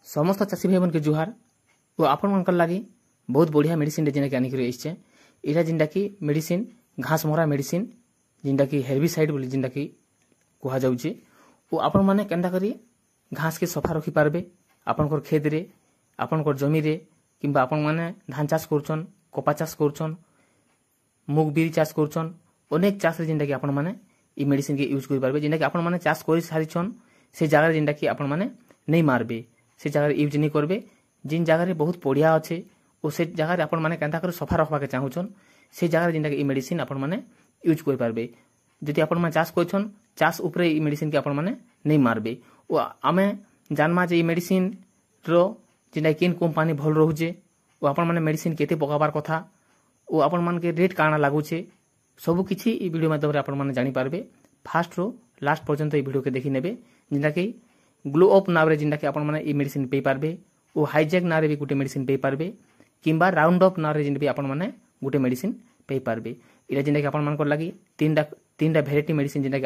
समस्त चाषी भाई मन के जुहार और आपण मन लगी बहुत बढ़िया मेडिसिन जेना कि आनिक आइछे। एटा जिनटा कि मेडिसिन घास मरा मेडिसिन जिनटा कि हेर्बिसाइड बोली जिनटा कि कुहा जाउचे। ओ आपण माने केनता करी घास के सफा रखी पारबे आपनकर खेत रे आपनकर जमी रे किंबा आपण माने धान चाष करछन कपा चाष करछन मुग बिरी चाष करछन अनेक चाष रे जिनटा कि आपण माने ई मेडिसिन के यूज करि पारबे। जिनटा कि आपण माने चाष करि सारिछन से जगह रे जिनटा कि आपण माने नहीं मारबे से जगह यूज नहीं करबे। जिन जगह रे बहुत पड़िया अच्छे और से जगह रे आपण माने केनता कर सफा रखबा के चाहूछन से जगह रे जिनटा कि ई मेडिसिन आपण माने यूज करि पारबे। जदि आपण माने चाष करछन चाष ऊपर ई मेडिसिन के आपण माने नहीं मारबे। ओ आमे जानमा जे ई मेडिसिन रो जिनटा किन कंपनी भल रहउचे ओ आपण माने मेडिसिन केते पकाबार कथा ओ आपण मान के रेट काना लागुचे सब किछि ई वीडियो माध्यम रे आपण माने जानि पारबे। फास्ट रो लास्ट पर्यंत ई वीडियो के देखि नेबे। जिनटा कि ग्लो अप नाम रे जिनटा कि आपण माने ई मेडिसिन पे पारबे ओ हाईजैक नाम रे भी गुटे मेडिसिन पे पारबे किंबा राउंड अप नाम रे जिन भी आपण माने गुटे मेडिसिन पे पारबे। इला जिनटा कि आपण मान को लागि तीनटा भेराइटी मेडिसिन जिनटा कि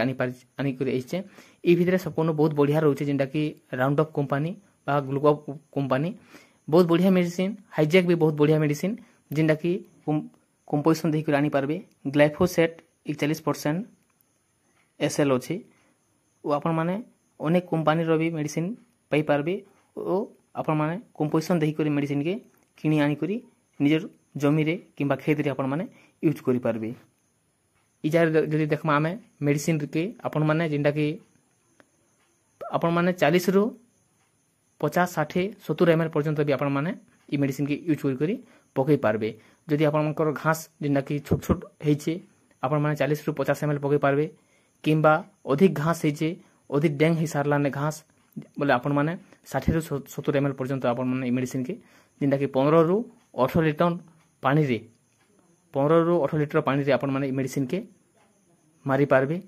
आनी करे आइछे। ई भितरे संपूर्ण बहुत बढ़िया रहउचे जिनटा कि राउंड अप कंपनी बा ग्लो अप कंपनी बहुत बढ़िया मेडिसिन हाईजैक भी बहुत बढ़िया मेडिसिन जिनटा कि कंपोजिशन देहि करे आनी पारबे। ग्लाइफोसेट 41% एसएल अछि ओ आपण माने अनेक कंपनी रो भी मेडिसिन पाई पारबे ओ आपण माने कंपोजिशन देहि करे मेडिसिन के किनी आनी करी निजर जमी रे किंबा खेत रे आपण माने यूज करि पारबे। ई जार जदि देखमा आमे मेडिसिन के आपण माने जिनटा कि आपण माने 40 रु 50 60 70 ml पर्यंत भी आपण माने ई मेडिसिन के यूज करी पकई पारबे। जदि आपण मनकर घास जिनटा कि छोट छोट हेइचे आपण माने 40 रु 50 ml पकई पारबे किंबा अधिक घास हेइचे अधिक डेंग हि सारलाने घास बोले आपण माने 60 रु 70 ml पर्यंत आपण माने ई मेडिसिन के जिनटा कि 15 रु 18 लीटर पानी रे 15 रु 18 लीटर पानी रे आपण माने ई मेडिसिन के मारी पारबे।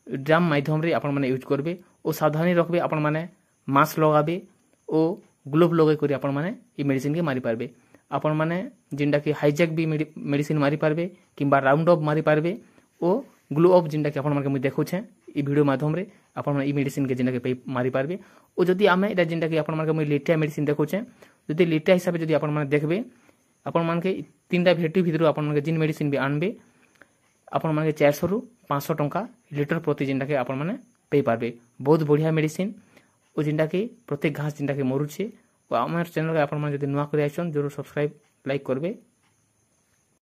ड्राम माध्यम रे आपण माने यूज करबे ओ सावधानी रखबे आपण माने मास्क लगाबे ओ ग्लोव लगे करी आपण माने ई मेडिसिन के मारी पारबे। आपण माने जिनटा कि हाईजैक भी मेडिसिन मारी पारबे किंबा राउंड अप मारी पारबे ओ ग्लो अप जिनटा कि आपण माने मुई देखुछे ई वीडियो माध्यम रे आपण माने ई मेडिसिन के जिनटा कि मारी पारबे। ओ जदि आमे एटा जिनटा कि आपण माने मुई लिटिया मेडिसिन देखुछे जदि लिटिया हिसाब जदि आपण माने देखबे आपण माने के तीनटा भेटी भितरु आपण माने जिन मेडिसिन भी आनबे आपण माने 400 रु 500 टंका लीटर प्रति जिनटा कि आपण माने पे पारबे। बहुत बढ़िया मेडिसिन ओ जिनटा कि प्रत्येक घास जिनटा कि मरुछे ओ हमर चैनल के आपण माने जदि नुवा करे आछन जरूर सब्सक्राइब लाइक करबे।